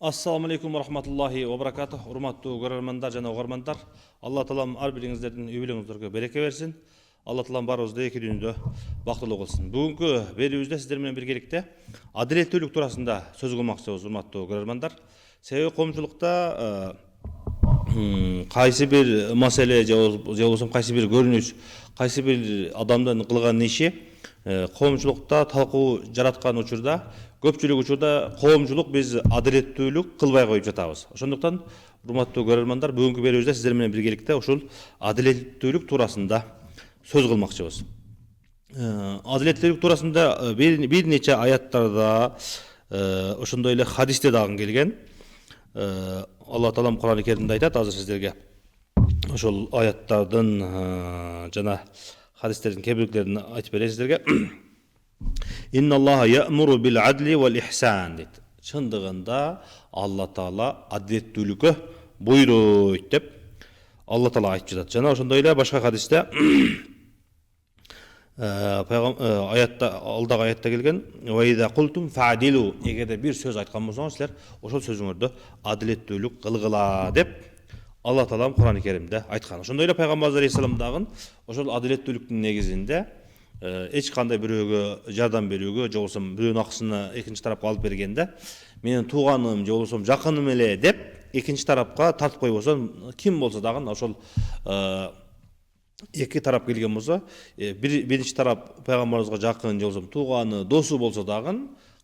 Assalamu alaikum wa rahmatullahi wa barakatuh. Урматтуу көрөрмандар жана угармандар. Алла таалам ар бириңиздердин үй бүлөңүздөргө береке берсин. Алла таалам барыбызды эки дүйнөдө бактылуу кылсын. Бүгүнкү берүүбүздө сиздер менен биргеликте адилеттүүлүк туурасында сөз кылмакчыбыз, урматтуу көрөрмандар. Себеби коомчулукта кайсы бир маселе же болбосо кайсы бир көрүнүш, кайсы бир адамдын кылган иши коомчулукта талкуу жараткан учурда көпчүлүк учурда коомчулук биз адилеттүүлүк кылбай коюп жатабыз. Ошондуктан урматтуу көрөрмандар, бүгүнкү берүүбүздө сиздер менен биргеликте ушул адилеттүүлүк туурасында сөз кылмакчыбыз. Адилеттүүлүк туурасында бир нече аяттарда, ошондой эле хадисте дагы келген. Алла таалам Кур'ан-ы Керимде айтат, азыр сиздерге ошол аяттардын жана хадистердин кээ бирлерин айтып берейин сиздерге. Инналлаха я'муру бил адли вал ихсан дейт. Чындыгында Алла таала адилеттүүлүккө буйруйт деп Алла таала айтып жатат. Жана ошондой эле башка хадисте аятта, алдагы аятта келген: "Ва иза култум фa'дилу", эгерде бир сөз айткан болсоңуз силер ошол сөзүңөрдө адилеттүүлүк кылгыла деп Алла таалам Кур'ан-ы Керимде айткан. Ошондой эле пайгамбарыбыз алейхиссалам дагы ошол адилеттүүлүктүн негизинде эч кандай бирөөгө жардам берүүгө, же болбосо бирөөнүн акысына экинчи тарапка алып бергенде менин тууганым же болбосо жакыным эле деп экинчи тарапка тартып койбосо, ким болсо дагы ошол эки тарап келген болсо, биринчи тарап пайгамбарыбызга жакын же болбосо тууганы, досу болсо дагы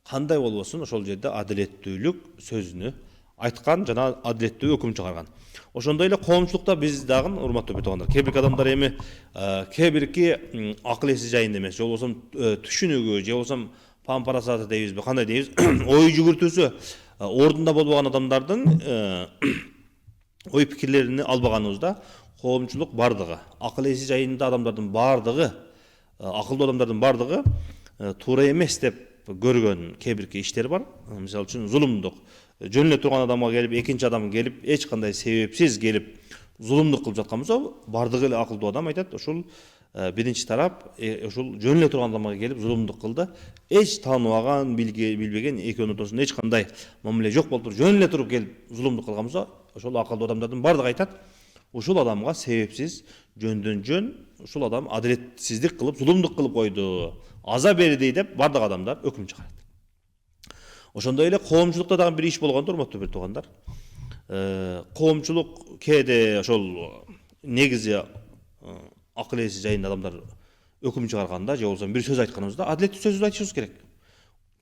кандай болбосун ошол жерде адилеттүүлүк сөзүнү айткан жана адилеттүү өкүм чыгарган. Ошондой эле коомчулукта биз дагы, урматтуу туугандар, кээ бир адамдар эми кээ бирки акыл эси жайында эмес, же болбосо түшүнүгү, же болбосо пампарасаты дейбизби, кандай дейбиз, ой жүгүртүүсү ордунда болбогон адамдардын ой пикирлерин албаганыбызда коомчулук бардыгы, акыл эси жайында адамдардын бардыгы, акылдуу адамдардын бардыгы туура эмес деп көргөн кээ бирки иштер бар. Мисалы үчүн зулумдук, жөн эле турган адамга келип, экинчи адам келип, эч кандай себепсиз келип зулумдук кылып жаткан болсо, бардыгы эле акылдуу адам айтат, ушул биринчи тарап ушул жөн эле турган адамга келип зулумдук кылды. Эч тааныбаган, билбеген экөөнүн ортосунда эч кандай мамиле жок болуп туруп, жөн эле туруп келип зулумдук кылган болсо, ошол акылдуу адамдардын бардыгы айтат, ушул адамга себепсиз жөндөн жөн ушул адам адилетсиздик кылып, зулумдук кылып койду, аза берди деп бардык адамдар өкүм чыгарат. Ошондой эле коомчулукта дагы бир иш болгондо, урматтуу бир туугандар, коомчулук кээде ошол негизи акыл эси жайында адамдар өкүм чыгарганда же болбосо бир сөз айтканыбызда адилеттүү сөз айтышыбыз керек.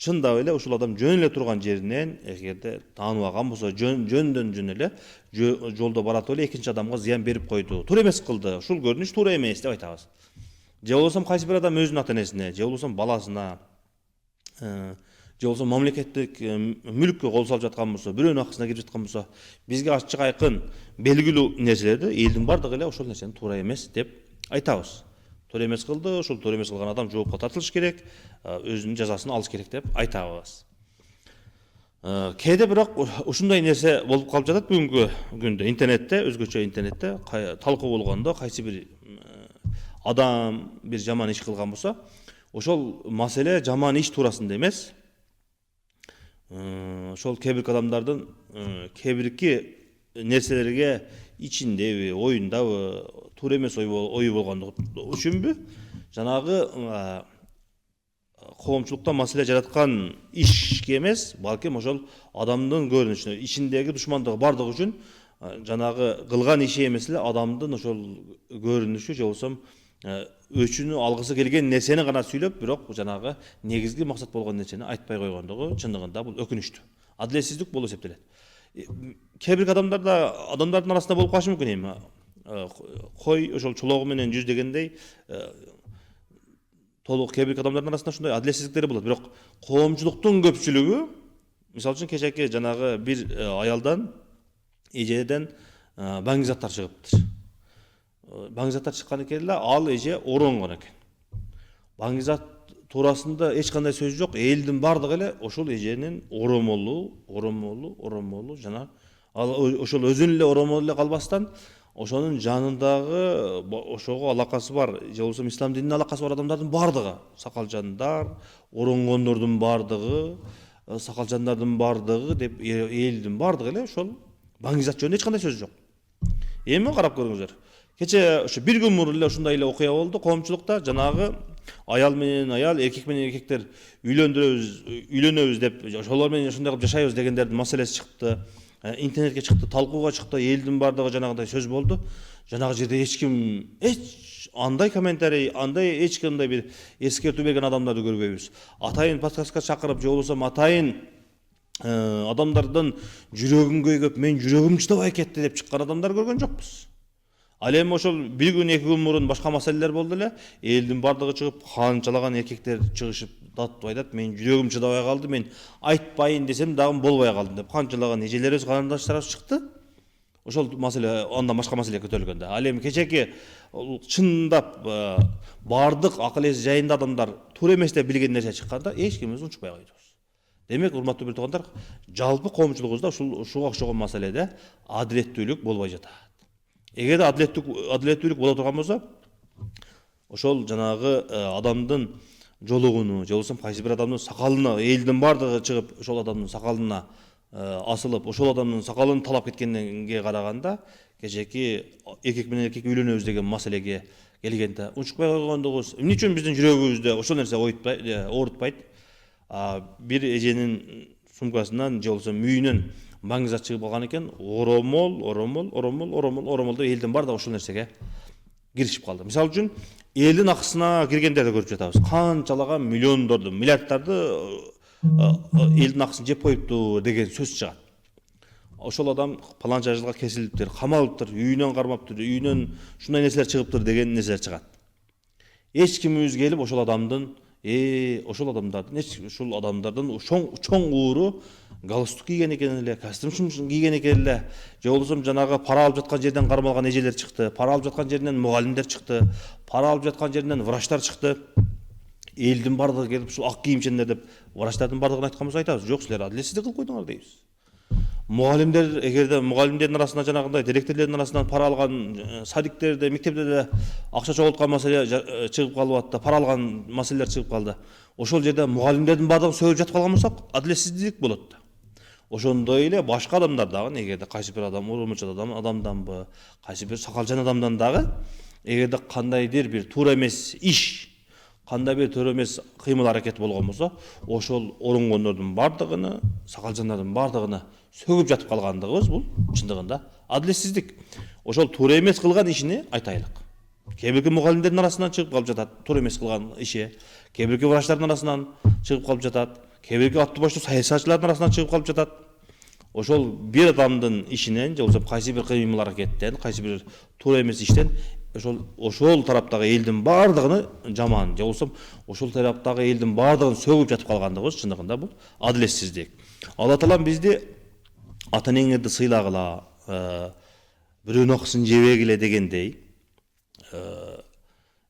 Чындап эле ушул адам жөн эле турган жеринен эгерде тааныбаган болсо, жөндөн жөн эле жолдо баратып эле экинчи адамга зыян берип койду, туура эмес кылды, ушул көрүнүш туура эмес деп айтабыз. Же болбосо кайсы бир адам өзүнүн ата энесине, же болбосо баласына, же болбосо мамлекеттик мүлккө кол салып жаткан болсо, бирөөнүн акысына кирип жаткан болсо, бизге ачык айкын белгилүү нерселерди элдин бардыгы эле ошол нерсени туура эмес деп айтабыз. Туура эмес кылды, ошол туура эмес кылган адам жоопко тартылыш керек, өзүнүн жазасын алыш керек деп айтабыз. Кээде бирок ушундай нерсе болуп калып жатат бүгүнкү күндө. Интернетте, өзгөчө интернетте талкуу болгондо кайсы бир адам бир жаман иш кылган болсо, ошол маселе жаман иш туурасында эмес, ошол кээ бир адамдардын кээ бирки нерселерге ичиндеби, оюндабы туура эмес ою болгондугу үчүнбү, жанагы коомчулукта маселе жараткан ишке эмес, балким ошол адамдын көрүнүшүнө, ичиндеги душмандыгы бардыгы үчүн жанагы кылган иши эмес эле адамдын ошол көрүнүшү же болбосо өчүнү алгысы келген нерсени гана сүйлөп, бирок жанагы негизги максат болгон нерсени айтпай койгондугу чындыгында бул өкүнүчтүү. Адилетсиздик болуп эсептелет. Кээ бир адамдардын арасында болуп калышы мүмкүн эми. Кой ошол чулогу менен жүз дегендей, толук кээ бир адамдардын арасында ушундай адилетсиздиктер болот. Бирок коомчулуктун көпчүлүгү, мисалы үчүн кечээки жанагы бир аялдан, эжеден баңгизаттар чыгыптыр. Баңгизаттар чыккан экен эле, ал эже оронгон экен. Баңгизат туурасында эч кандай сөз жок, элдин бардыгы эле ошол эженин оромолу жана ал ошол өзүнүн эле оромолу эле калбастан, ошонун жанындагы ошого алакасы бар, же болбосо ислам динине алакасы бар адамдардын бардыгы, сакалжандар, оронгондордун бардыгы сакалжандардын бардыгы деп элдин бардыгы эле ошол баңгизат жөнүндө эч кандай сөз жок. Эми карап көрүңүздөр. Кече ошо бир күн мурун эле ушундай эле окуя болду коомчулукта. Жанагы аял менен аял, эркек менен эркектер үйлөнөбүз деп, ошолор менен ушундай кылып жашайбыз дегендердин маселеси чыкты. Интернетке чыкты, талкууга чыкты, элдин бардыгы жанагындай сөз болду. Жанагы жерде эч андай комментарий, андай эч кандай бир эскертүү берген адамдарды көрбөйбүз. Атайын подкастка чакырып, же болбосо атайын адамдардын жүрөгүн көйгөп, мен жүрөгүм чыдабай кетти деп чыккан адамдар көргөн жокпуз. Ал эми ошол бир күн, эки күн мурун башка маселелер болду эле. Элдин бардыгы чыгып, канчалаган эркектер чыгышып даттап айтат, мен жүрөгүм чыдабай калды, мен айтпайын десем дагы болбой калдым деп канчалаган эжелерибиз, карындаштарыбыз чыкты. Ошол маселе, андан башка маселе көтөрүлгөн да. Ал эми кечеки чындап бардык акыл эси жайында адамдар туура эмес деп билген нерсе чыкканда эч кимибиз унчукпай койдубуз. Демек, урматтуу бир туугандар, жалпы коомчулугубузда ушуга окшогон маселеде адилеттүүлүк болбой жатат. Эгерде адилеттүүлүк боло турган болсо, ошол жанагы адамдын жолугуну, же болбосо кайсы бир адамдын сакалына, элдин бардыгы чыгып, ошол адамдын сакалына асылып, ошол адамдын сакалын талап кеткенге караганда, кечеки эркек менен эркек үйлөнөбүз деген маселеге келгенде унчукпай койгондугубуз, эмне үчүн биздин жүрөгүбүздө ошол нерсе оорутпайт? Бир эженин сумкасынан, же болбосо мүйүнөн баңгизат чыгып калган экен, оромол деп элдин бардыгы ошол нерсеге киришип калды. Мисалы үчүн, элдин акысына киргендерди көрүп жатабыз. Канчалаган миллиондорду, миллиарддарды элдин акысын жеп коюпту деген сөз чыгат. Ошол адам паланча жылга кесилиптир, камалыптыр, үйүнөн кармаптыр, үйүнөн ушундай нерселер чыгыптыр деген нерселер чыгат. Эч кимибиз келип ошол адамдардын чоң ууру галстук кийген экен эле, костюм кийген экен эле, же болбосо жанагы пара алып жаткан жерден кармалган эжелер чыкты, пара алып жаткан жеринен мугалимдер чыкты, пара алып жаткан жеринен врачтар чыкты. Элдин бардыгы келип ушул ак кийимчендер деп врачтардын бардыгын айткан болсо айтабыз, жок, силер адилетсиздик кылып койдуңар дейбиз. Мугалимдер, эгерде мугалимдердин арасынан жанагындай директорлордун арасынан пара алган, садиктерде, мектептерде акча чогулткан маселе чыгып калып атты, пара алган маселелер чыгып калды. Ошол жерде мугалимдердин бардыгын сөгүп жатып калган болсок, адилетсиздик болот да. Ошондой эле башка адамдар дагы, эгерде кайсы бир адам урмучат адамданбы, кайсы бир сакалжан адамдан дагы, эгерде кандайдыр бир туура эмес иш, кандай бир туура эмес кыймыл аракет болгон болсо, ошол оронгондордун бардыгыны, сакалжандардын бардыгыны сөгүп жатып калгандыгыбыз бул чындыгында адилетсиздик. Ошол туура эмес кылган ишини айтайлык. Кээ бирки мугалимдердин арасынан чыгып калып жатат, туура эмес кылган иши. Кээ бирки врачтардын арасынан чыгып калып жатат. Кээ бирки аттуу баштуу саясатчылардын арасынан чыгып калып жатат. Ошол бир адамдын ишинен, же болбосо кайсы бир кыймыл аракеттен, кайсы бир туура эмес иштен ошол тараптагы элдин бардыгыны жаман, же болбосо ошол тараптагы элдин бардыгын сөгүп жатып калгандыгыбыз чындыгында бул адилетсиздик. Алла Таалам бизди ата энеңерди сыйлагыла, бирөөнүн акысын жебегиле дегендей,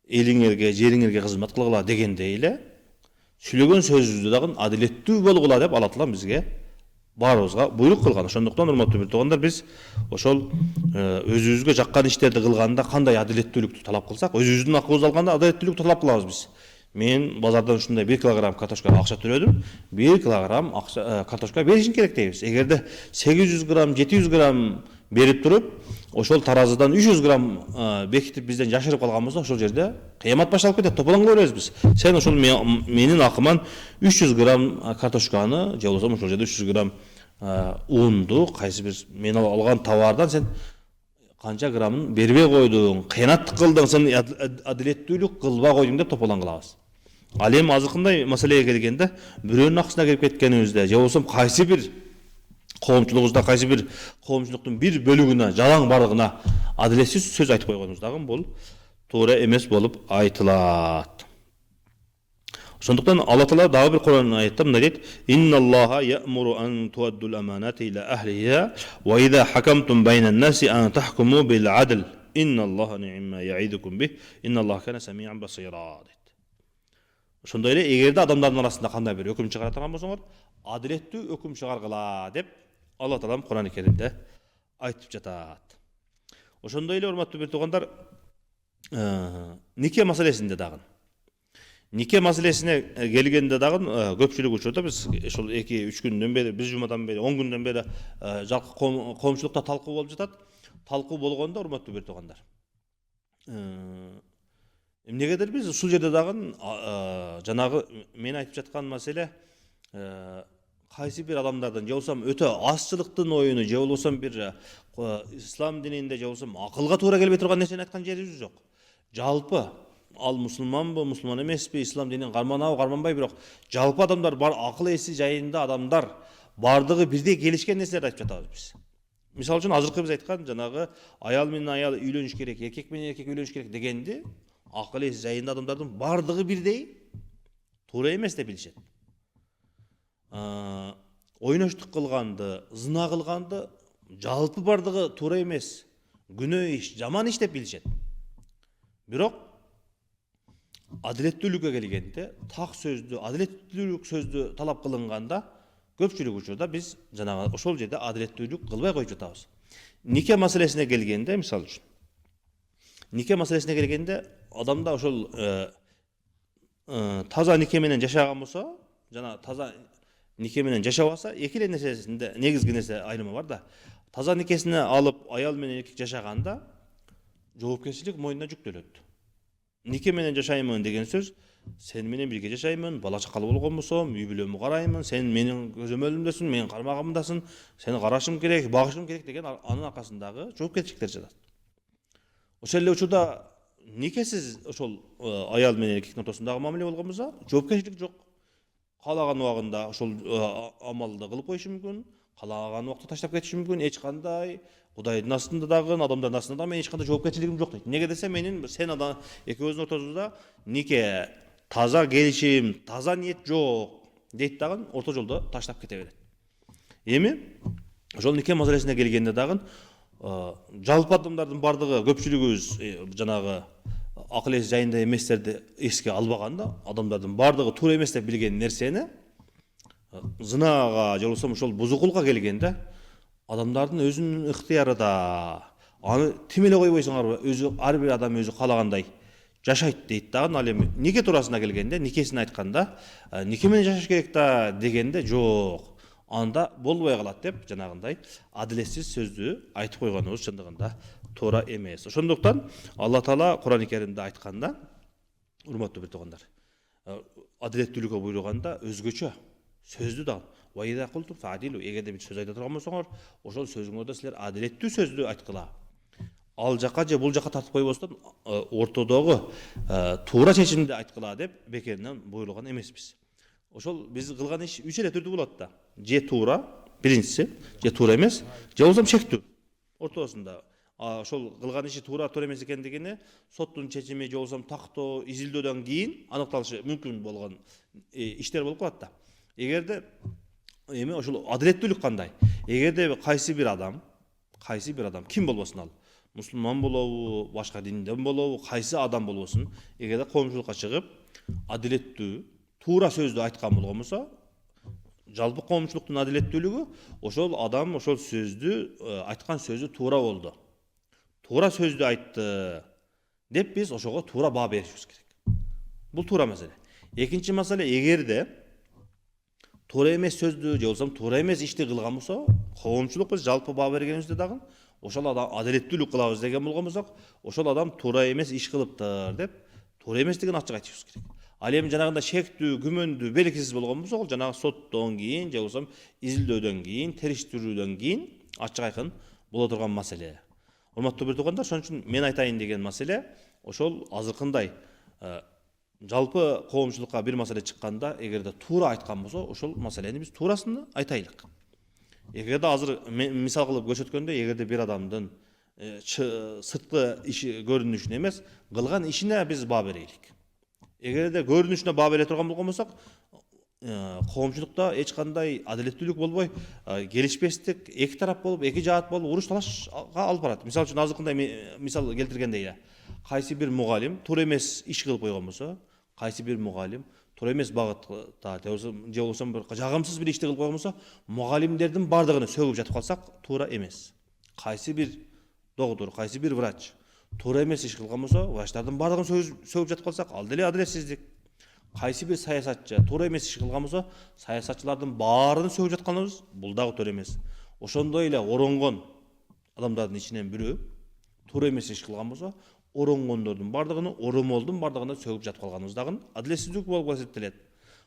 элиңерге, жериңерге кызмат кылгыла дегендей эле сүйлөгөн сөзүбүздө дагы адилеттүү болгула деп Алла Таалам бизге баарыбызга буйрук кылган. Ошондуктан урматтуу бир туугандар, биз ошол өзүбүзгө жаккан иштерди кылганда кандай адилеттүүлүктү талап кылсак, өзүбүздүн акыбызды алганда адилеттүүлүктү талап кылабыз биз. Мен базардан ушундай 1 килограмм картошкага акча төлөдүм, 1 килограмм картошка беришиң керек дейбиз. Эгерде 800 грамм, 700 грамм берип туруп, ошол таразыдан 300 грамм бекитип бизден жашырып калган болсо, ошол жерде кыямат башталып кетет, тополоңго беребиз биз. Сен ошол менин акыман 300 грамм картошканы, же болбосо ошол жерде 300 грамм унду, кайсы бир мен алган товардан сен канча граммын бербей койдуң, кыянаттык кылдың, сен адилеттүүлүк кылбай койдуң деп тополоң кылабыз. Ал эми азыркындай маселеге келгенде, бирөөнүн акысына кирип кеткенибизде, же болбосо кайсы бир коомчулугубузда, кайсы бир коомчулуктун бир бөлүгүнө, жалаң бардыгына адилетсиз сөз айтып койгонубуз дагы бул туура эмес болуп айтылат. Ошондуктан Алла Таала дагы бир Кур'ан аятта мындай дейт: "Инналлаха я'муру ан туаддул аманати ила ахлиха ва иза хакамтум байнан наси ан тахкуму бил адл. Инналлаха ни'ма я'идукум бих. Инналлаха кана сами'ан басира." Ошондой эле эгерде адамдардын арасында кандай бир өкүм чыгара турган болсоңор, адилеттүү өкүм чыгаргыла деп Алла Таалам Кур'ан-ы Керимде айтып жатат. Ошондой эле урматтуу бир туугандар, нике маселесинде дагы Нике маселесине келгенде дагы көпчүлүк учурда биз ошол 2-3 күндөн бери, бир жумадан бери, 10 күндөн бери жалпы коомчулукта талкуу болуп жатат. Талкуу болгондо, урматтуу бертугандар, эмнегедир биз ушул жерде дагы жанагы мен айтып жаткан маселе кайсы бир адамдардын же болбосо өтө азчылыктын оюну, же болбосо бир ислам дининде же болбосо акылга туура келбей турган нерсени айткан жерибиз жок. Жалпы ал мусулманбы, мусулман эмеспи, ислам динин карманабы, карманбайбы, бирок жалпы адамдар бар, акыл эси жайында адамдар бардыгы бирдей келишкен нерселерди айтып жатабыз биз. Мисалы үчүн азыркы биз айткан жанагы аял менен аял үйлөнүш керек, эркек менен эркек үйлөнүш керек дегенди акыл эси жайында адамдардын бардыгы бирдей туура эмес деп билишет. Ойноштук кылганды, зына кылганды жалпы бардыгы туура эмес, күнөө иш, жаман иш деп билишет. Бирок адилеттүүлүккө келгенде, так сөздү, адилеттүүлүк сөздү талап кылынганда көпчүлүк учурда биз жанагы ошол жерде адилеттүүлүк кылбай коюп жатабыз. Нике маселесине келгенде, мисалы үчүн, нике маселесине келгенде адамда ошол таза нике менен жашаган болсо, жана таза нике менен жашабаса, эки эле нерсесинде негизги нерсе айырма бар да. Таза никесине алып аял менен эркек жашаганда жоопкерчилик мойнуна жүктөлөт. Нике менен жашаймын деген сөз, сен менен бирге жашаймын, бала чакалы болгон болсом, үй бүлөмү караймын, сен менин көзөмөлүмдөсүң, менин кармагымдасың, сени карашым керек, багышым керек деген анын аркасындагы жоопкерчиликтер жатат. Ошол эле учурда никесиз ошол аял менен эркектин ортосундагы мамиле болгон болсо, жоопкерчилик жок. Каалаган убагында ошол амалды кылып коюшу мүмкүн, каалаган убакта таштап кетиши мүмкүн, эч кандай Кудайдын астында дагы, адамдардын астында да мен эч кандай жоопкерчилигим жок дейт. Неге десе, менин сен экөөбүздүн ортобузда нике, таза келишим, таза ниет жок дейт дагы, орто жолдо таштап кете берет. Эми ошол нике маселесине келгенде дагы жалпы адамдардын бардыгы, көпчүлүгүбүз жанагы акыл эси жайында эместерди эске албаганда, адамдардын бардыгы туура эмес деп билген нерсени зынага же болбосо ошол бузукулукка келгенде адамдардын өзүнүн ыктыярыда. Аны тим эле койбойсуңарбы, өзү ар бир адам өзү каалагандай жашайт дейт дагы. Ал эми нике туурасына келгенде, никесин айтканда, нике менен жашаш керек да дегенде жок. Анда болбой калат деп жанагындай адилетсиз сөздү айтып койгонубуз чындыгында туура эмес. Ошондуктан Алла Таала Кур'ан-ы Керимде айтканда, урматтуу бертугандар, адилеттүүлүккө буйруганда өзгөчө сөздү дагы вайда култу фадилу, эгерде бир сөз айта турган болсоңор, ошол сөзүңөрдө силер адилеттүү сөздү айткыла. Ал жака же бул жака тартып койбостон ортодогу туура чечимди айткыла деп бекеринен буйрулган эмеспиз. Ошол биз кылган иш 3 эле түрдүү болот да. Же туура, биринчиси, же туура эмес, же болбосо чектүү. Ортосунда ошол кылган иши туура эмес экендигини соттун чечими же болбосо тактоо, изилдөөдөн кийин аныкталышы мүмкүн болгон иштер болуп калат да. Эгерде эми ошол адилеттүүлүк кандай? Эгерде кайсы бир адам ким болбосун, ал мусулман болобу, башка динден болобу, кайсы адам болбосун, эгерде коомчулукка чыгып адилеттүү, туура сөздү айткан болгон болсо, жалпы коомчулуктун адилеттүүлүгү ошол адам ошол сөздү айткан сөзү туура болду, туура сөздү айтты деп биз ошого туура баа беришибиз керек. Бул туура маселе. Экинчи маселе, эгерде туура эмес сөздү же болбосо туура эмес ишти кылган болсо, коомчулук биз жалпы баа бергенибизде дагы ошол адам адилеттүүлүк кылабыз деген болгон болсок, ошол адам туура эмес иш кылыптыр деп туура эместигин ачык айтышыбыз керек. Ал эми жанагындай шектүү, күмөндүү, белгисиз болгон болсо, ал жанагы соттон кийин же болбосо изилдөөдөн кийин, териштирүүдөн кийин ачык айкын боло турган маселе. Урматтуу бертугандар, ошон үчүн мен айтайын деген маселе ошол азыркындай жалпы коомчулукка бир маселе чыкканда, эгерде туура айткан болсо, ошол маселени биз туурасында айтайлык. Эгерде азыр мисал кылып көрсөткөндө, эгерде бир адамдын сырткы иши көрүнүшүнө эмес, кылган ишине биз баа берейлик. Эгерде көрүнүшүнө баа бере турган болгон болсок, коомчулукта эч кандай адилеттүүлүк болбой, келишпестик, эки тарап болуп, эки жаат болуп, уруш талашка алып барат. Мисалы үчүн азыркындай мисал келтиргендей, кайсы бир мугалим туура эмес иш кылып койгон болсо, кайсы бир мугалим туура эмес багытта же болбосо бир жагымсыз бир ишти кылып койгон болсо, мугалимдердин бардыгын сөгүп жатып калсак, туура эмес. Кайсы бир доктор, кайсы бир врач туура эмес иш кылган болсо, врачтардын бардыгын сөгүп жатып калсак, ал деле адилетсиздик. кайсы бир саясатчы туура эмес иш кылган болсо, саясатчылардын баарын сөгүп жатканыбыз бул дагы туура эмес. Ошондой эле оронгон адамдардын ичинен бирөө туура эмес иш кылган болсо, оронгондордун бардыгыны, оромолдун бардыгына сөгүп жатып калганыбыз дагы адилетсиздик болуп эсептелет.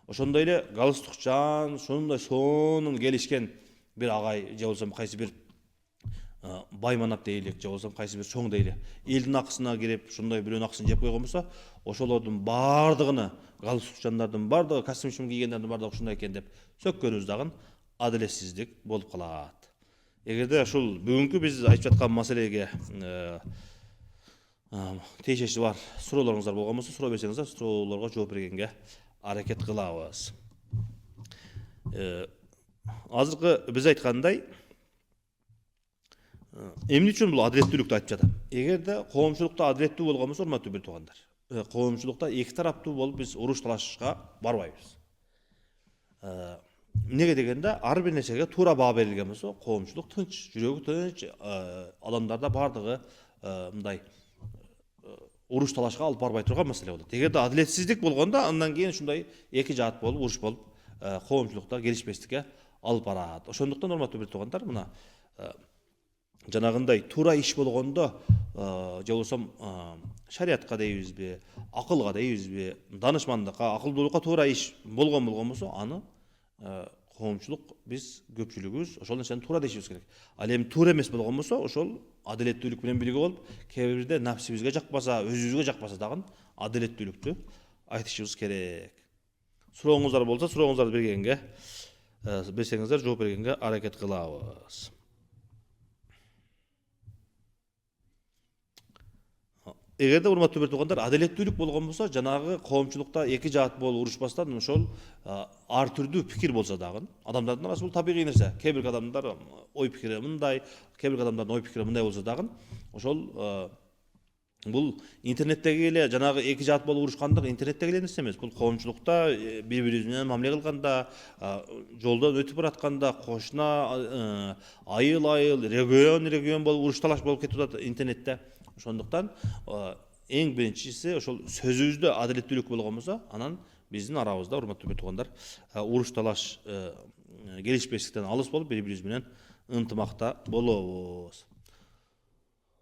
Ошондой эле галстукчан, ошондой сонун келишкен бир агай же болсо кайсы бир бай манап дейлик, же болсо кайсы бир чоң дейлик, элдин акысына кирип, ушундай бирөөнүн акысын жеп койгон болсо, ошолордун бардыгыны, галстукчандардын бардыгы, костюм кийгендердин бардыгы ушундай экен деп сөккөнүбүз дагы адилетсиздик болуп калат. Эгерде ушул бүгүнкү биз айтып жаткан маселеге тиешеси бар суроолоруңуздар болгон болсо, суроо берсеңиздер, суроолорго жооп бергенге аракет кылабыз. Азыркы биз айткандай, эмне үчүн бул адилеттүүлүктү айтып жатам? Эгерде коомчулукта адилеттүү болгон болсо, урматтуу бир туугандар, коомчулукта эки тараптуу болуп биз уруш талашышка барбайбыз. Неге дегенде, ар бир нерсеге туура баа берилген болсо, коомчулук тынч, жүрөгү тынч, адамдарда бардыгы мындай уруш талашка алып барбай турган маселе болот. Эгерде адилетсиздик болгондо, андан кийин ушундай эки жаат болуп, уруш болуп, коомчулукта келишпестикке алып барат. Ошондуктан урматтуу бир туугандар, мына жанагындай туура иш болгондо, же болсо шариатка дейбизби, акылга дейбизби, данышмандыкка, акылдуулукка туура иш болгон болсо, аны коомчулук биз көпчүлүгүбүз ошол нерсени туура дешибиз керек. Ал эми туура эмес болгон болсо, ошол адилеттүүлүк менен бирге болуп, кээ бирде нафсибизге жакпаса, өзүбүзгө жакпаса дагы адилеттүүлүктү айтышыбыз керек. Сурооңуздар болсо, сурооңуздарды берсеңиздер, жооп бергенге аракет кылабыз. Эгерде урматтуу бир туугандар, адилеттүүлүк болгон болсо, жанагы коомчулукта эки жаат болуп урушпастан, ошол ар түрдүү пикир болсо дагы, адамдардын арасында бул табигый нерсе. Кээ бир адамдар ой пикири мындай, кээ бир адамдардын ой пикири мындай болсо дагы, ошол бул интернеттеги эле жанагы эки жаат болуп урушкандык интернеттеги эле нерсе эмес. Бул коомчулукта бири-бири менен мамиле кылганда, жолдон өтүп баратканда, кошуна айыл-айыл, регион болуп уруш талаш болуп кетип атат интернетте. Ошондуктан эң биринчиси ошол сөзүбүздө адилеттүүлүк болгон болсо, анан биздин арабызда, урматтуу бир туугандар, уруш талаш келишпестиктен алыс болуп, бири-бирибиз менен ынтымакта болобуз.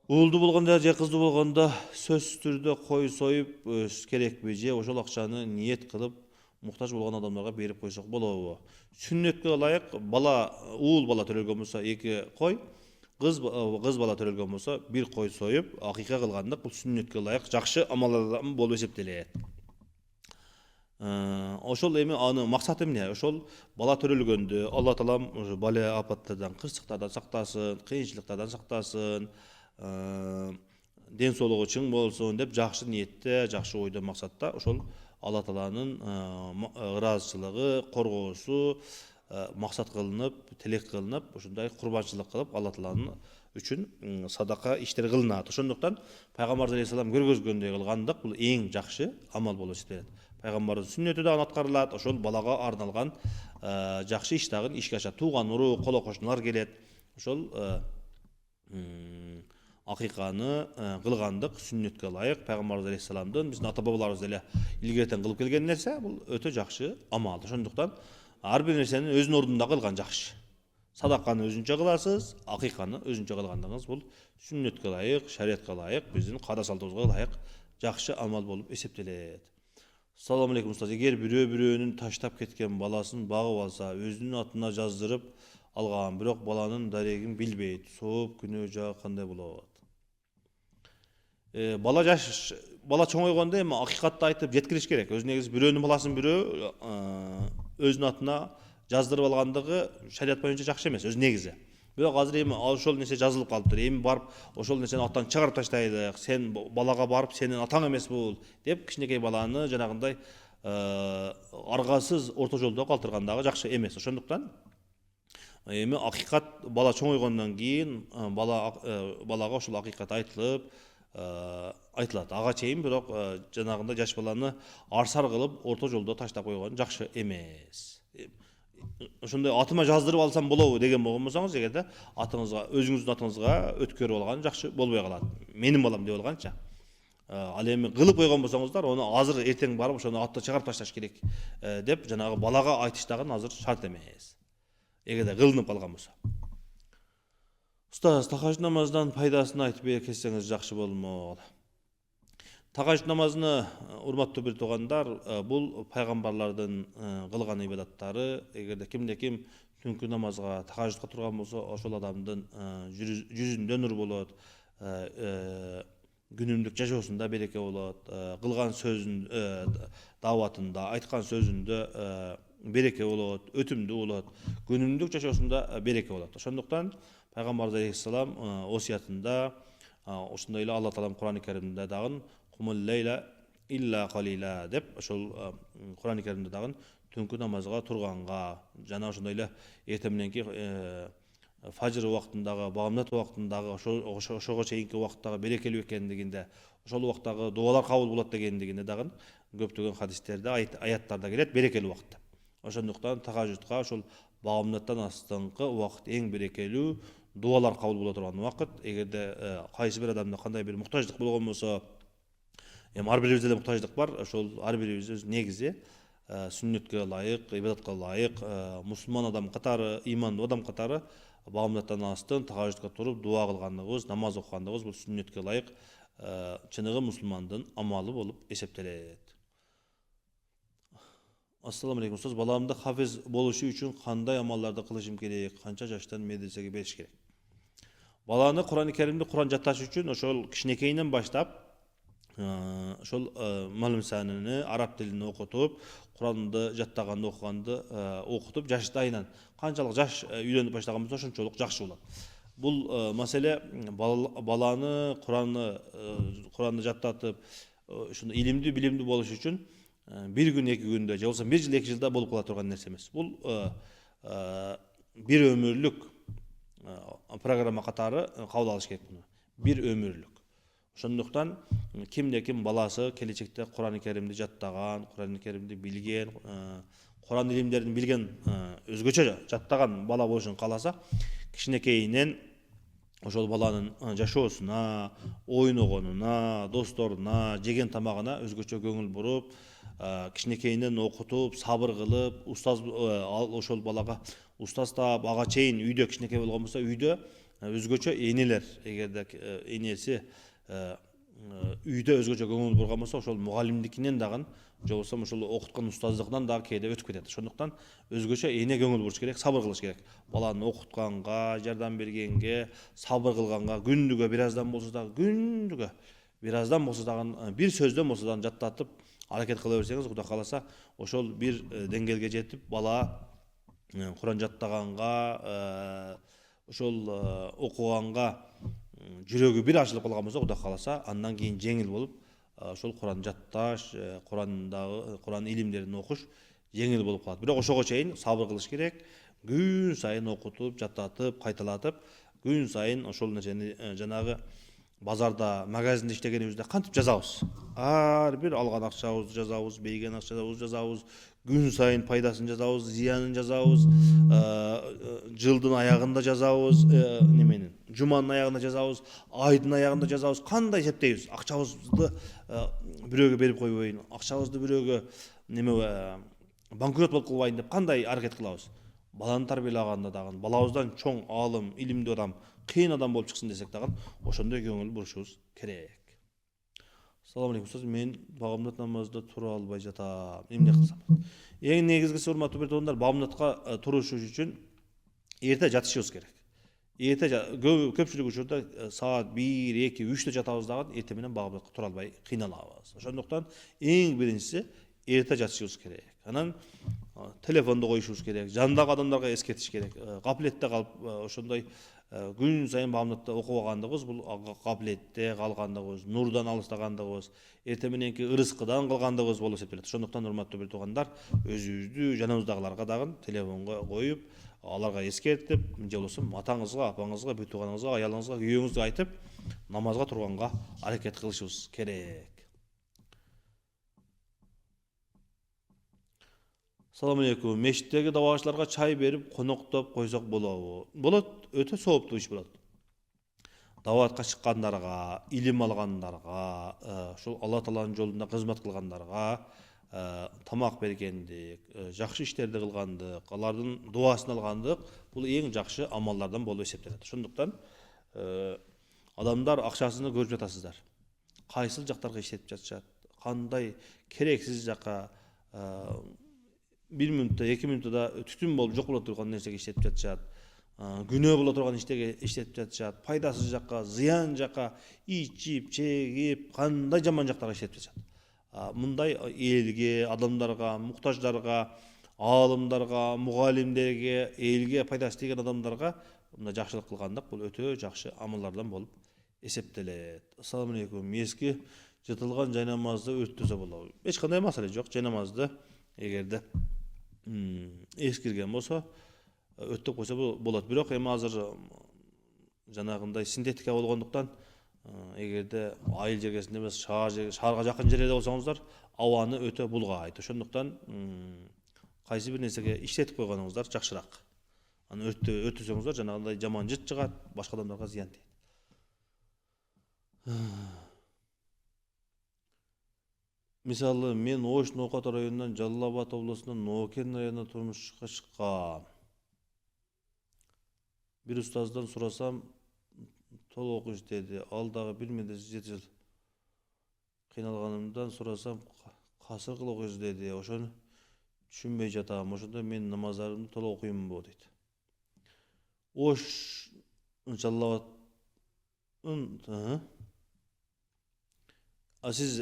Уулду болгондо же кыздуу болгондо сөзсүз түрдө кой союп керекпи, же ошол акчаны ниет кылып муктаж болгон адамдарга берип койсок болобу? Сүннөткө ылайык уул бала төрөлгөн болсо эки кой, кыз бала төрөлгөн болсо бир кой союп акыйка кылгандык бул сүннөткө ылайык жакшы амалдардан болуп эсептелет. Ошол эми аны максаты эмне? Ошол бала төрөлгөндө Алла таалам бала апаттардан, кырсыктардан сактасын, кыйынчылыктардан сактасын, ден соолугу чың болсун деп жакшы ниетте, жакшы ойдо, максатта ошол Алла тааланын ыраазычылыгы, коргоосу максат кылынып, тилек кылынып, ушундай курбанчылык кылып Алла тааланын үчүн садака иштер кылынат. Ошондуктан пайгамбарыбыз алейхиссалам көргөзгөндөй кылгандык бул эң жакшы амал болуп эсептелет. Пайгамбарыбыздын сүннөтү дагы аткарылат, ошол балага арналган жакшы иш дагы ишке ашат. Тууган урук, коло кошуналар келет. Ошол акыйканы кылгандык сүннөткө ылайык пайгамбарыбыз алейхиссаламдын, биздин ата бабаларыбыз деле илгертен кылып келген нерсе, бул өтө жакшы амал. Ошондуктан ар бир нерсени өзүнүн ордунда кылган жакшы. Садаканы өзүнчө кыласыз, акыйканы өзүнчө кылгандыгыңыз бул сүннөткө ылайык, шариатка ылайык, биздин каада салтыбызга ылайык жакшы амал болуп эсептелет. Assalamu alaikum ustoz. Эгер бирөөнүн таштап кеткен баласын багып алса, өзүнүн атына жаздырып алган, бирок баланын дарегин билбейт, сооп күнөө жагы кандай болот? Бала чоңойгондо эми акыйкатты айтып жеткириш керек. Өз негизи бирөөнүн баласын бирөө өзүнүн атына жаздырып алгандыгы шариат боюнча жакшы эмес, өз негизи. Бирок азыр эми ошол нерсе жазылып калыптыр. Эми барып ошол нерсени аттан чыгарып таштайлык, сен балага барып сенин атаң эмес бул деп кичинекей баланы жанагындай аргасыз орто жолдо калтыргандагы жакшы эмес. Ошондуктан эми акыйкат бала чоңойгондон кийин балага ошол акыйкат айтылып айтылат. Ага чейин бирок жанагындай жаш баланы арсар кылып орто жолдо таштап койгон жакшы эмес. Ошондой атыма жаздырып алсам болобу деген болгон болсоңуз, эгерде атыңызга, өзүңүздүн атыңызга өткөрүп алган жакшы болбой калат. Менин балам деп алганча. Ал эми кылып койгон болсоңуздар, оны азыр эртең барып ошону атты чыгарып ташташ керек деп жанагы балага айтыш дагы азыр шарт эмес. Эгерде кылынып калган болсо. Устаз, тахажжуд намазынан пайдасын айтып кетсеңиз жакшы болмок. Тахажжуд намазыны, урматтуу бир туугандар, бул пайгамбарлардын кылган ибадаттары. Эгерде кимде-ким түнкү намазга, тахажжудка турган болсо, ошол адамдын жүзүндө нур болот, күнүмдүк жашоосунда береке болот, кылган сөзүн дааватында, айткан сөзүндө береке болот, өтүмдүү болот, күнүмдүк жашоосунда береке болот. Ошондуктан пайгамбарыбыз алейхиссалам осиятында, ошондой эле Алла Таалам Кур'ан-ы Каримде дагы кумул лейла илля калила деп, ошол Кур'ан-ы Каримде дагы түнкү намазга турганга, жана ошондой эле эртең мененки фажр убактындагы, багамдат убактындагы, ошого чейинки убакыттагы берекелүү экендигинде, ошол убактагы дуалар кабыл болот дегендигинде дагы көптөгөн хадистерде, аяттарда келет берекелүү убакытта. Ошондуктан тахажжудка ошол багамдаттан астыңкы убакыт эң берекелүү, дуалар кабыл боло турган убакыт. Эгерде кайсы бир адамда кандай бир муктаждык болгон болсо, ар бирибизде эле муктаждык бар, ошол ар бирибиз өз негизи сүннөткө ылайык, ибадатка ылайык, мусулман адам катары, имандуу адам катары багамдаттан астын тахажжудка туруп дуа кылгандыгыбыз, намаз окугандыгыбыз бул сүннөткө ылайык чыныгы мусулмандын амалы болуп эсептелет. Ассаламу алейкум устаз, баламды хафиз болушу үчүн кандай амалдарды кылышым керек, канча жаштан медресеге бериш керек? Баланы Кур'ан-ы Каримди Кур'ан жатташ үчүн ошол кичинекейинен баштап ошол малым саныны, араб тилин окутуп, Кур'анды жаттаганды, окуганды окутуп, жаштайынан канчалык жаш үйлөнүп баштаган болсо ошончолук жакшы болот. Бул маселе баланы Кур'анды жаттатып, ушуну илимдүү, билимдүү болуш үчүн bir gün, 2 günde, же болбосо 1 жыл, 2 жылда болуп кала турган нерсе эмес. Бул bir ömürlük программа катары кабыл алыш керек муну. Bir ömürlük. Ошондуктан кимде-ким баласы келечекте Кур'ан-ы Каримди жаттаган, Кур'ан-ы Каримди билген, Кур'ан илимдерин билген, өзгөчө жаттаган бала болушун кааласа, кичинекейинен ошол баланын жашоосуна, ойногонуна, досторуна, жеген тамагына өзгөчө көңүл буруп, кичинекейинен окутуп, сабыр кылып, устаз ошол балага устаз таап, ага чейин үйдө кичинекей болгон болсо, үйдө өзгөчө энелер, эгерде энеси үйдө өзгөчө көңүл бурган болсо, ошол мугалимдикинен дагы, же болбосо ошол окуткан устаздыгынан дагы кээде өтүп кетет. Ошондуктан өзгөчө эне көңүл буруш керек, сабыр кылыш керек. Баланы окутканга, жардам бергенге, сабыр кылганга, күндүгө бир аздан болсо дагы, күндүгө бир аздан болсо дагы, бир сөздөн болсо дагы жаттатып, аракет кыла берсеңиз, Кудай кааласа, ошол бир деңгээлге жетип, бала Кур'ан жаттаганга, ошол окуганга жүрөгү бир ачылып калган болсо, Кудай кааласа, андан кийин жеңил болуп, ошол Кур'ан жатташ, Кур'ан илимдерин окуш жеңил болуп калат. Бирок ошого чейин сабыр кылыш керек. Күн сайын окутуп, жаттатып, кайталатып, күн сайын ошол нерсени жанагы базарда, магазинде иштегенибизде кантип жазабыз. Ар бир алган акчабызды жазабыз, бейген акчабызды жазабыз, күн сайын пайдасын жазабыз, зыянын жазабыз, жылдын аягында жазабыз, неменин, жуманын аягында жазабыз, айдын аягында жазабыз, кандай эсептейбиз? Акчабызды бирөөгө берип койбойн, акчабызды бирөөгө банкрот болуп калбайын деп кандай аракет кылабыз? Баланы тарбиялаганда дагы, балабыздан чоң алым, илимдүү адам, кыйын адам болуп чыксын десек дагы, ошондой көңүл бурушубуз керек. Ассаламу алейкум устаз, мен багамдат намазда тура албай жатам. Эмне кылсам? Эң негизгиси, урматтуу бир туугандар, багамдатка туруш үчүн эрте жатышыбыз керек. Эрте көпчүлүк учурда саат 1, 2, 3 жатабыз дагы, эрте менен багамдатка тура албай кыйналабыз. Ошондуктан эң биринчиси эрте жатышыбыз керек. Анан телефонду коюшубуз керек, жандагы адамдарга эскертиш керек. Капилетте калып, ошондой күн сайын багамдатта окубагандыгыбыз, бул капилетте калгандыгыбыз, нурдан алыстагандыгыбыз, эрте мененки ырыскыдан калгандыгыбыз болуп эсептелет. Ошондуктан урматтуу бир туугандар, өзүбүздү жаныбыздагыларга дагы телефонго коюп, аларга эскертип, же болбосо атаңызга, апаңызга, бүт тууганыңызга, аялыңызга, күйөөңүзгө айтып, намазга турганга аракет кылышыбыз керек. Assalamu alaikum. Мешіттегі давашыларға чай беріп, қоноқтап қойсақ болабы? Болот, өте сооптуу иш болот. даватка чыккандарга, илим алгандарга, ошол Алла Тааланын жолунда кызмат кылгандарга тамак бергендик, жакшы иштерди кылгандык, алардын дуасын алгандык бул эң жакшы амалдардан болуп эсептелет. Ошондуктан адамдар акчасыны көрүп жатасыздар. Кайсыл жактарга иштетип жатышат, кандай керексиз жакка 1 мүнөттө, 2 мүнөттө түтүн болуп жок боло турган нерсеге иштетип жатышат. Күнөө боло турган иштеге иштетип жатышат. Пайдасыз жакка, зыян жакка ичип, чегип, кандай жаман жактарга иштетип жатышат. Мындай элге, адамдарга, муктаждарга, аалымдарга, мугалимдерге, элге пайдасы тийген адамдарга мындай жакшылык кылгандык бул өтө жакшы амалдардан болуп эсептелет. Ассаламу алейкум. Мезги жытылган жай намазды өтөсө болобу? Эч кандай маселе жок. Жай намазды эгерде эскирген болсо өттөп койсо болот. Бирок эми азыр жанагындай синтетика болгондуктан эгерде айыл жергесинде эмес, шаарга жакын жерде болсоңуздар, абаны өтө булгайт. Ошондуктан кайсы бир нерсеге иштетип койгонуңуздар жакшыраак. Аны өтөсөңүздөр жанагындай жаман жыт чыгат, башка адамдарга зыян тийет. Мисалы, мен Ош Ноокат районунан Жалал Абад облусунун Ноокен районуна турмушка чыккам. Bir устаздан сурасам, толук окуйт деди. Ал дагы билмеди, 7 жыл кыйналганымдан сурасам, касыр кылып окуйсуз деди. Ошону түшүнбөй жатам. Ошондо мен намаздарымды толук окуймунбу дейт. Ош Жалал Абадын сиз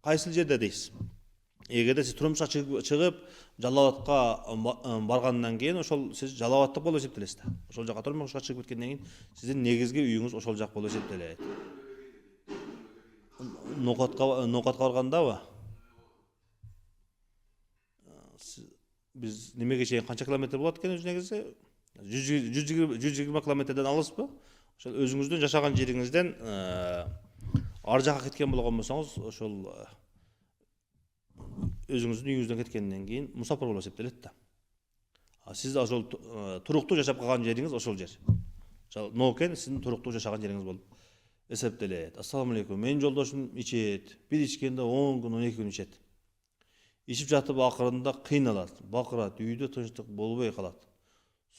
кайсыл жерде дейсиз? Эгерде сиз турмушка чыгып, Жалал Абадка баргандан кийин ошол сиз Жалал Абадтык болуп эсептелесиз да. Ошол жака турмушка чыгып кеткенден кийин сиздин негизги үйүңүз ошол жак болуп эсептелет. Ноокатка баргандабы? Биз немеге чейин канча километр болот экен өзү негизи? 120 километрден алыспы? Ошол өзүңүздүн жашаган жериңизден ар жака кеткен болгон болсоңуз, ошол өзүңүздүн үйүңүздөн кеткенден кийин мусафир болуп эсептелет да. Сиз ошол туруктуу жашап калган жериңиз ошол жер. Ноокен сиздин туруктуу жашаган жериңиз болуп эсептелет. Ассаламу алейкум. Менин жолдошум ичет. Бир ичкенде 10 күн, 12 күн ичет. Ичип жатып акырында кыйналат, бакырат, үйдө тынчтык болбой калат.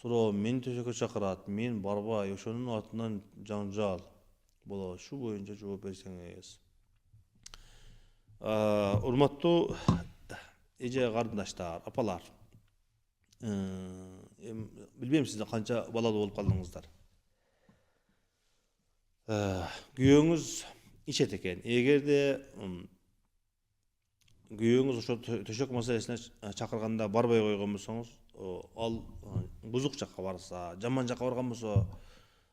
Суроо, мени төсөккө чакырат, мен барбай, ошонун артынан жаңжал болот. Шу боюнча жооп берсеңиз. Урматтуу эже карындаштар, апалар. Билбейм сиздер канча балалуу болуп калдыңыздар. Күйөөңүз ичет экен. Эгерде күйөөңүз ошо төшөк маселесине чакырганда барбай койгон болсоңуз, ал бузук жакка барса, жаман жакка барган болсо,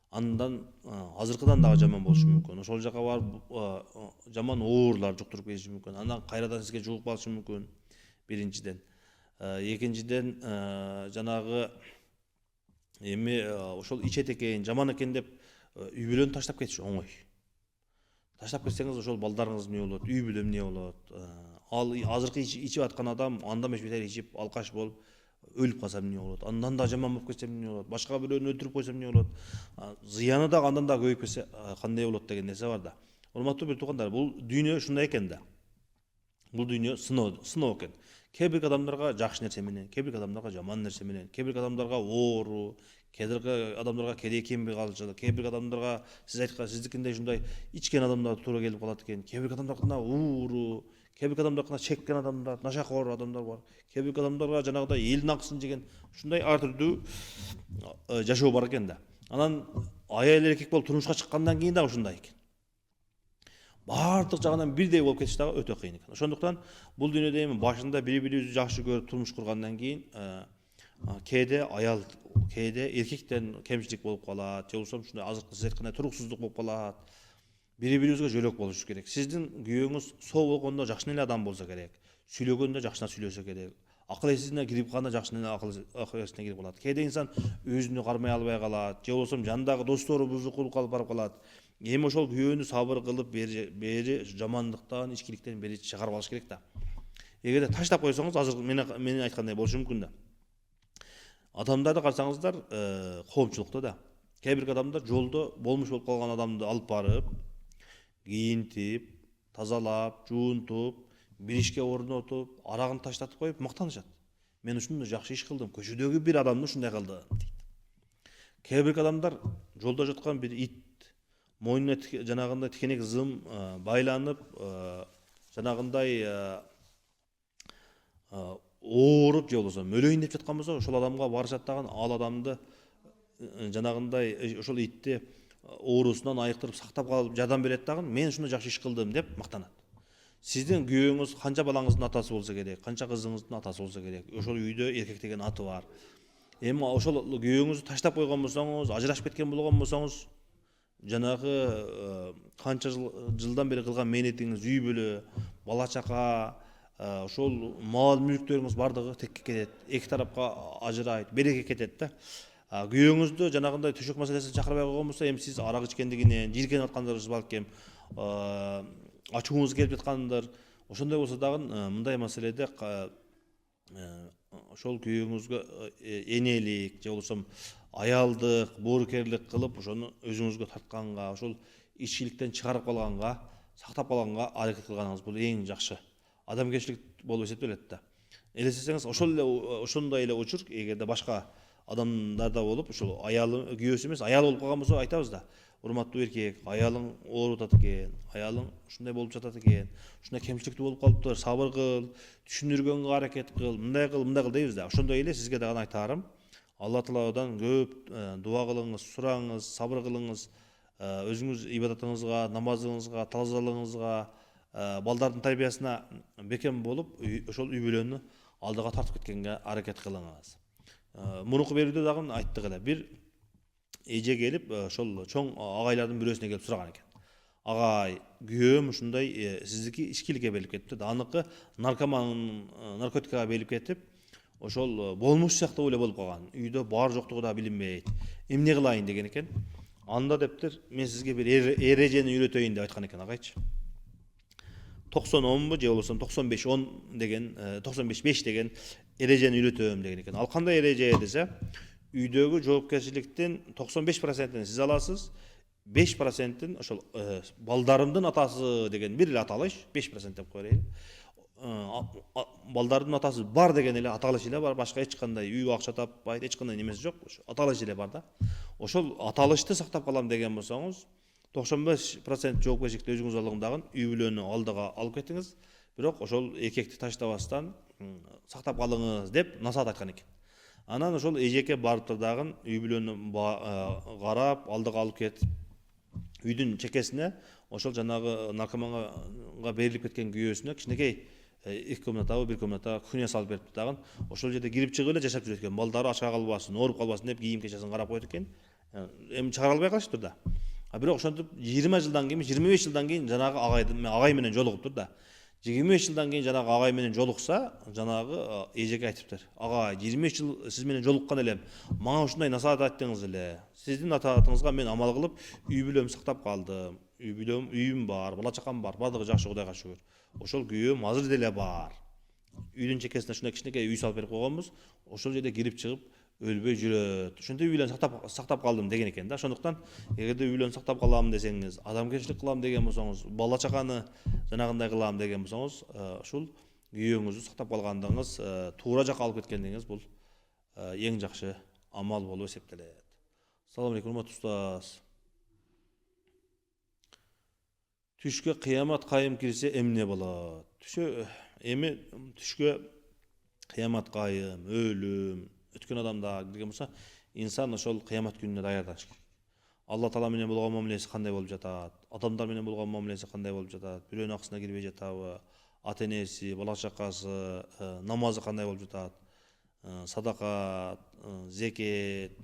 андан азыркыдан дагы жаман болушу мүмкүн. Ошол жака барып жаман оорлар жуктуруп кетиши мүмкүн. Андан кайрадан сизге жугуп калышы мүмкүн. Биринчиден. Экинчиден жанагы эми ошол ичет экен, жаман экен деп үй бүлөнү таштап кетиш оңой. Таштап кетсеңиз ошол балдарыңыз эмне болот, үй бүлө эмне болот? Ал азыркы ичип аткан адам андан бетер ичип алкаш болуп өлүп калса эмне болот? Андан да жаман болуп кетсе эмне болот? Башка бирөөнү өлтүрүп койсо эмне болот? Зыяны дагы андан да көбөйүп кетсе кандай болот деген нерсе бар да. Урматтуу бир туугандар, бул дүйнө ушундай экен да. Бул дүйнө сыноо экен. Кээ бир адамдарга жакшы нерсе менен, кээ бир адамдарга жаман нерсе менен, кээ бир адамдарга оору, кээ бир адамдарга керекемби калчылык, кээ бир адамдарга сиз айткан сиздикиндей ушундай ичкен адамдар туура келип калат экен. Кээ бир адамдарга ууру, кээ бир адамдарга чеккен адамдар, нашакор адамдар бар. Кээ бир адамдарга жанагыдай элдин акысын жеген ушундай ар түрдүү жашоо бар экен да. Анан аял эркек болуп турмушка чыккандан кийин дагы ушундай экен. Бардык жагынан бирдей болуп кетиш дагы өтө кыйын экен. Ошондуктан бул дүйнөдө эми башында бири-бирибизди жакшы көрүп турмуш кургандан кийин кээде аял, кээде эркектен кемчилик болуп калат, же болбосо ушундай азыркы сиз айткандай туруксуздук болуп калат. Бири-бирибизге жөлөк болуш керек. Сиздин күйөөңүз соо болгондо жакшы эле адам болсо керек. Сүйлөгөндө жакшына сүйлөсө керек. Акыл эсине кирип калганда жакшы эле акыл эсине кирип калат. Кээде инсан өзүнө кармай албай калат, же болбосо жандагы достору бузук болуп калып барып калат. Эми ошол күйөөнү сабыр кылып бери жамандыктан, ичкиликтен бери чыгарып алыш керек да. Эгерде таштап койсоңуз, азыр мен айткандай болушу мүмкүн да. Адамдарды карасаңыздар, коомчулукта да Кээ бир адамдар жолдо болмуш болуп калган адамды алып барып, кийинтип, тазалап, жуунтуп, бир ишке орнотуп, арагын таштатып коюп мактанышат. Мен ушундай жакшы иш кылдым, көчөдөгү бир адамды ушундай кылдым дейт. Кээ бир адамдар жолдо жаткан бир ит мойнуна жанагындай тикенек зым байланып, жанагындай ооруп же болбосо өлөйүн деп жаткан болсо, ошол адамга барышат дагы ал адамды жанагындай ошол итти оорусунан айыктырып сактап калып жардам берет дагы, мен ушундай жакшы иш кылдым деп мактанат. Сиздин күйөөңүз канча балаңыздын атасы болсо керек, канча кызыңыздын атасы болсо керек, ошол үйдө эркек деген аты бар. Эми ошол күйөөңүздү таштап койгон болсоңуз, ажырашып кеткен болгон болсоңуз, жанагы канча жылдан бери кылган мээнетиңиз, үй бүлө, бала чака, ошол мал мүлктөрүңүз бардыгы текке кетет. Эки тарапка ажырайт, береке кетет да. Күйөөңүздү жанагындай төшөк маселесин чакырбай койгон болсо, эми сиз арак ичкендигинен, жийиркенип аткандарыңыз балким, ачууңуз келип жаткандыр. Ошондой болсо дагы мындай маселеде ошол күйөөңүзгө энелик же болбосо аялдык, боорукерлик кылып, ошону өзүңүзгө тартканга, ошол ичкиликтен чыгарып калганга, сактап калганга аракет кылганыңыз бул эң жакшы адамгерчилик болуп эсептелет да. Элестесеңиз, ошол эле ошондой эле учур эгерде башка адамдарда болуп, ошол аялы күйөөсү эмес, аял болуп калган болсо айтабыз да. Урматтуу эркек, аялың ооруп атат экен, аялың ушундай болуп жатат экен, ушундай кемчиликтүү болуп калыптыр, сабыр кыл, түшүндүргөнгө аракет кыл, мындай кыл дейбиз да. Ошондой эле сизге дагы айтарым. Алла Тааладан көп дуа кылыңыз, сураңыз, сабыр кылыңыз, өзүңүз ибадатыңызга, намазыңызга, тазалыгыңызга, балдардын тарбиясына бекем болуп, ошол үй бүлөнү алдыга тартып кеткенге аракет кылыңыз. Мурунку берүүдө дагы айттык эле, бир эже келип, ошол чоң агайлардын бирөөсүнө келип сураган экен. Агай, күйөөм ушундай сиздики ичкиликке берилип кетипти да, аныкы наркотикага берилип кетип, ошол болмуш сыяктуу эле болуп калган. Үйдө бар жоктугу да билинбейт. Эмне кылайын деген экен. Анда дептир, мен сизге бир эрежени үйрөтөйүн деп айткан экен агайчы. 90-10 же болбосо 95-10 деген 95-5 деген эрежени үйрөтөм деген экен. Ал кандай эреже десе, үйдөгү жоопкерчиликтин 95%-ин сиз аласыз, 5%-ин ошол балдарымдын атасы деген бир эле аталыш, 5% деп коелу. Балдардын атасы бар деген эле аталыш эле бар, башка эч кандай үй акча таппайт, эч кандай немеси жок, аталыш эле бар да. Ошол аталышты сактап калам деген болсоңуз, 95% жоопкерчиликти өзүңүз алгандагы үй бүлөнү алдыга алып кетиңиз, бирок ошол эркекти таштабастан сактап калыңыз деп насаат айткан экен. Анан ошол эжеке барыптыр дагы үй бүлөнү карап, алдыга алып кетип, үйдүн чекесине ошол жанагы наркоманга берилип кеткен күйөөсүнө кичинекей 2 комнатабы 1 комната күнү салып берип дагы ошол жерде кирип чыгып эле жашап жүрөт экен. Балдары ачка калбасын, ооруп калбасын деп кийим кечесин карап коет экен. Эми чыгара албай калышыптыр да. Бирок ошентип 20 жылдан кийин, 25 жылдан кийин жанагы агай менен жолугуптур да. 25 жылдан кийин жанагы агай менен жолукса, жанагы эжеге айтыптыр. Агай, 25 жыл сиз менен жолуккан элем. Мага ушундай насаат айттыңыз эле. Сиздин атаатыңызга мен амал кылып, үй бүлөм сактап калдым. Үй бүлөм, үйүм бар, бала чакам бар, бардыгы жакшы, Кудайга шүгүр. Ошол күйөөм азыр деле бар. Үйдүн чекесине ушундай кичинекей үй салып берип койгонбуз. Ошол жерде кирип чыгып өлбөй жүрөт. Ошондой үй бүлөнү сактап калдым деген экен да. Ошондуктан эгерде үй бүлөнү сактап калам десеңиз, адамгерчилик кылам деген болсоңуз, бала чаканы жанагындай кылам деген болсоңуз, ушул күйөөңүздү сактап калгандыгыңыз, туура жакка алып кеткендигиңиз бул эң жакшы амал болуп эсептелет. Assalamu alaikum, урматтуу устаз. Түшкө кыямат кайым кирсе эмне болот? Эми түшкө кыямат кайым, өлүм, өткөн адамда кирген болсо, инсан ошол кыямат күнүнө даярданыш керек. Алла Таала менен болгон мамилеси кандай болуп жатат? Адамдар менен болгон мамилеси кандай болуп жатат? Бирөөнүн акысына кирбей жатабы? Ата энеси, бала чакасы, намазы кандай болуп жатат? Садака, зекет,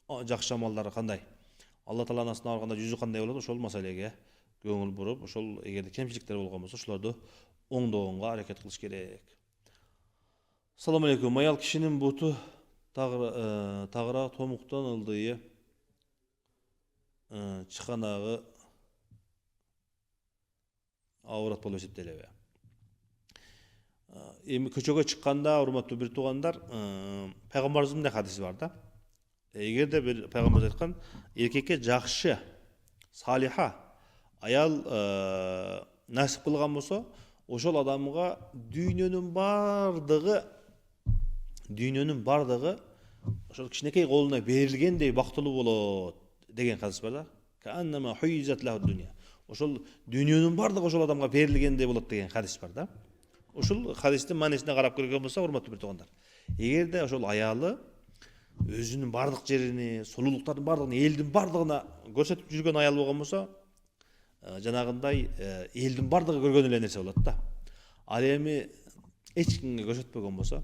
жакшы амалдары кандай? Алла Тааланын астына барганда жүзү кандай болот? Ошол маселеге көңүл буруп, ошол эгерде кемчиликтер болгон болсо, ошолорду оңдогонго аракет кылыш керек. Assalamu alaikum. Аял кишинин буту тагыра томуктан ылдыйы чыканагы аурат болуп эсептелеби? Эми көчөгө чыкканда, урматтуу бир туугандар, пайгамбарыбыздын мындай хадиси бар да. Эгерде bir пайгамбарыбыз айткан эркекке жакшы, салиха аял насип кылган болсо, ошол адамга дүйнөнүн бардыгы ошол кичинекей колуна берилгендей бактылуу болот деген хадис бар да. Кааннама хуйзат лаху дуnya. Ошол дүйнөнүн бардыгы ошол адамга берилгендей болот деген хадис бар да. Ушул хадистин маанисине карап көргөн болсо, урматтуу бир туугандар, эгерде ошол аялы өзүнүн бардык жерини, сулуулуктардын бардыгын, элдин бардыгына көрсөтүп жүргөн аял болгон болсо, жанагындай элдин бардыгы көргөн эле нерсе болот да. Ал эми эч кимге көрсөтпөгөн болсо,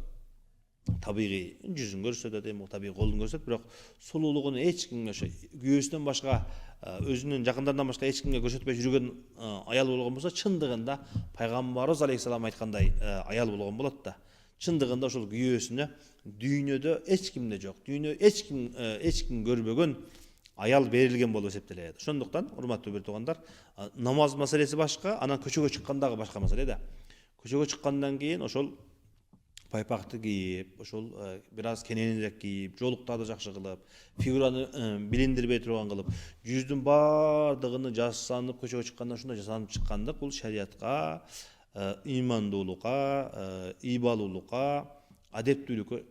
табигый жүзүн көрсөтөт, эми табигый колун көрсөтөт, бирок сулуулугун эч кимге, ошо күйөөсүнөн башка, өзүнүн жакындарынан башка эч кимге көрсөтпөй жүргөн аял болгон болсо, чындыгында пайгамбарыбыз алейхисалам айткандай аял болгон болот да. Чындыгында ошол күйөөсүнө дүйнөдө эч кимде жок, эч ким көрбөгөн аял берилген болуп эсептелет. Ошондуктан, урматтуу бир туугандар, намаз маселеси башка, анан көчөгө чыккандагы башка маселе да. Көчөгө чыккандан кийин ошол пайпакты кийип, ошол бир аз кененирээк кийип, жоолуктарды жакшы кылып, фигураны билиндирбей турган кылып, жүздүн бардыгыны жасанып көчөгө чыкканда ушундай жасанып чыккандык бул шариатка, имандуулукка, ийбалуулукка, адептүүлүккө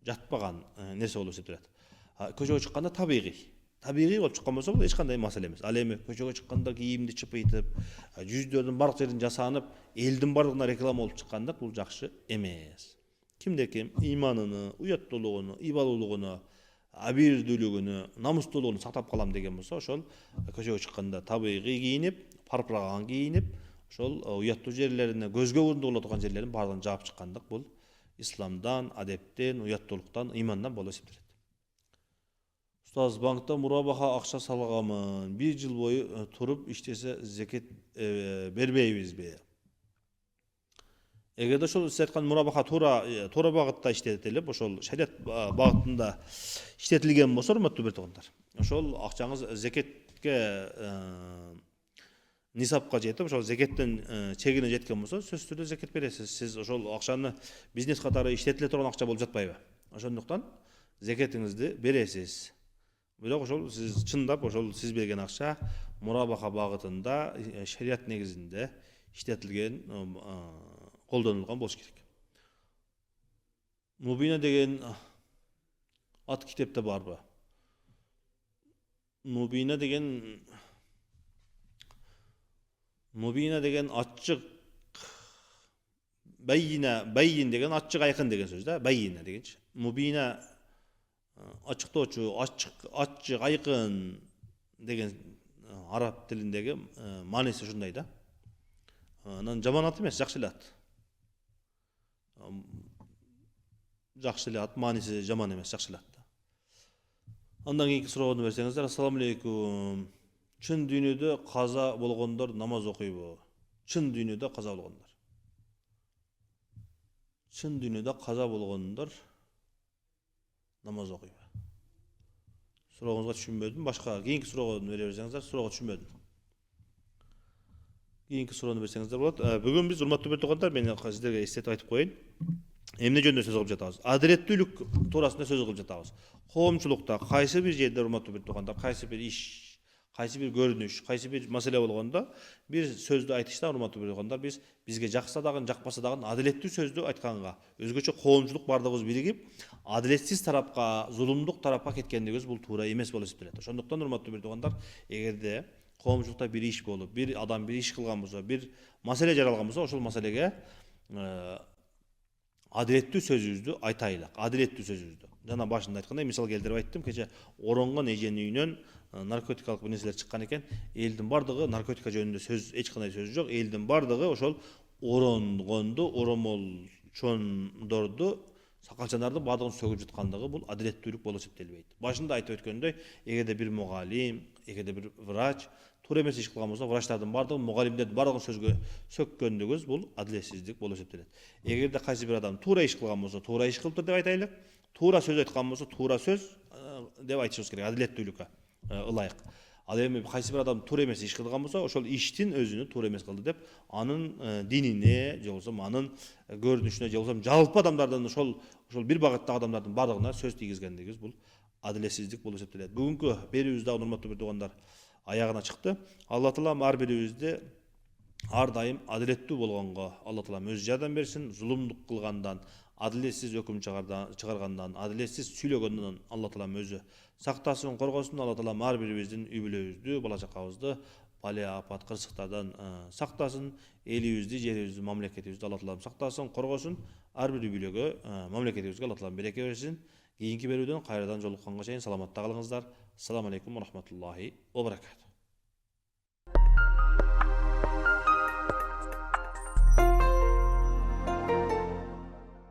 жатпаган нерсе болуп эсептелет. Көчөгө чыкканда табигый болуп чыккан болсо, бул эч кандай маселе эмес. Ал эми көчөгө чыкканда кийимди чыпыйтып, жүздөрдүн бардык жерин жасанып, элдин бардыгына реклама болуп чыккандык бул жакшы эмес. Кимде ким иманын, уяттуулугун, ийбалуулугун, абийирдүүлүгүн, намустуулугун сактап калам деген болсо, ошол көчөгө чыкканда табигый кийинип, парпыраган кийинип, ошол уяттуу жерлерине, көзгө урунду турган жерлерин бардыгын жаап чыккандык бул исламдан, адептен, уяттуулуктан, имандан болуп эсептелет. Устаз, банкта мурабаха акча салганмын. 1 жыл бою туруп иштесе зекет бербейбизби? Эгерде ошол сиз айткан мурабаха туура багытта иштетилип, ошол шариат багытында иштетилген болсо, урматтуу бир туугандар, ошол акчаңыз зекетке нисапка жетип, ошол зекеттин чегине жеткен болсо, сөзсүз түрдө зекет бересиз. Сиз ошол акчаны бизнес катары иштетиле турган акча болуп жатпайбы? Ошондуктан зекетиңизди бересиз. Бирок ошол сиз чындап, ошол сиз берген акча мурабаха багытында шариат негизинде иштетилген, колдонулган болуш керек. Мубина деген ат китепте барбы? Мубина деген ачык, байин деген ачык айкын деген сөз да, байина дегенчи. Мубина ачыктоочу, ачык айкын деген араб тилиндеги мааниси ушундай да. Анан жаман ат эмес, жакшы эле ат. Жакшы эле ат, мааниси жаман эмес, жакшы эле ат. Андан кийинки суроону берсеңиздер. Ассаламу алейкум. Чын дүйнөдө каза болгондор намаз окуйбу? Чын дүйнөдө каза болгондор. Чын дүйнөдө каза болгондор намаз окуйбу? Сурооңузга түшүнбөдүм. Башка кийинки суроону бере берсеңиздер. Суроого түшүнбөдүм. Кийинки суроону берсеңиздер болот. Бүгүн биз, урматтуу бир туугандар, мен сиздерге эстетип айтып коеюн. Эмне жөнүндө сөз кылып жатабыз? Адилеттүүлүк туурасында сөз кылып жатабыз. Коомчулукта кайсы бир жерде, урматтуу бир туугандар, кайсы бир иш, кайсы бир көрүнүш, кайсы бир маселе болгондо бир сөздү айтышта, урматтуу бир туугандар, бизге жакса дагы, жакпаса дагы адилеттүү сөздү айтканга, өзгөчө коомчулук бардыгыбыз биригип, адилетсиз тарапка, зулумдук тарапка кеткендигибиз бул туура эмес болуп эсептелет. Ошондуктан, урматтуу бир туугандар, эгерде коомчулукта бир иш болуп, бир адам бир иш кылган болсо, бир маселе жаралган болсо, ошол маселеге адилеттүү сөзүбүздү айтайлык. Адилеттүү сөзүбүздү. Жана башында айткандай, мисал келтирип айттым, кече оронгон эженин үйүнөн наркотикалык бир нерселер чыккан экен. Элдин бардыгы наркотика жөнүндө сөз, эч кандай сөз жок. Элдин бардыгы ошол оронгонду, оромолчондорду, сакалчандардын бардыгын сөгүп жаткандыгы бул адилеттүүлүк болуп эсептелбейт. Башында айтып өткөндөй, эгерде бир мугалим, эгерде бир врач туура эмес иш кылган болсо, врачтардын бардыгын, мугалимдердин бардыгын сөзгө сөккөндүгүбүз бул адилетсиздик болуп эсептелет. Эгерде кайсы бир адам туура иш кылган болсо, туура иш кылыптыр деп айтайлык. Туура сөз айткан болсо, туура сөз деп айтышыбыз керек, адилеттүүлүккө ылайык. Ал эми кайсы бир адам туура эмес иш кылган болсо, ошол иштин өзүнү туура эмес кылды деп, анын динине, же болбосо анын көрүнүшүнө, же болбосо жалпы адамдардын ошол бир багыттагы адамдардын бардыгына сөз тийгизгендигибиз бул adiletsizlik болуп эсептелет. Бүгүнкү берүүбүз дагы урматтуу бир туугандар аягына чыкты. Алла таалам ар бирибизди ар дайым адилеттүү болгонго Алла таалам өзү жардам берсин. Зулумдук кылгандан, адилетсиз өкүм чыгаргандан, адилетсиз сүйлөгөндөн Алла таалам өзү сактасын, коргосун. Алла таалам ар бирибиздин үй бүлөбүздү, бала чакабызды балия, апат, кырсыктардан сактасын. Элибизди, жерибизди, мамлекетибизди Алла таалам сактасын, коргосун. Ар бир үй бүлөгө, мамлекетибизге Алла таалам береке берсин. Кийинки берүүдөн кайрадан жолукканга чейин саламатта калыңыздар. Ассаламу алейкум ва рахматуллахи ва баракатуh.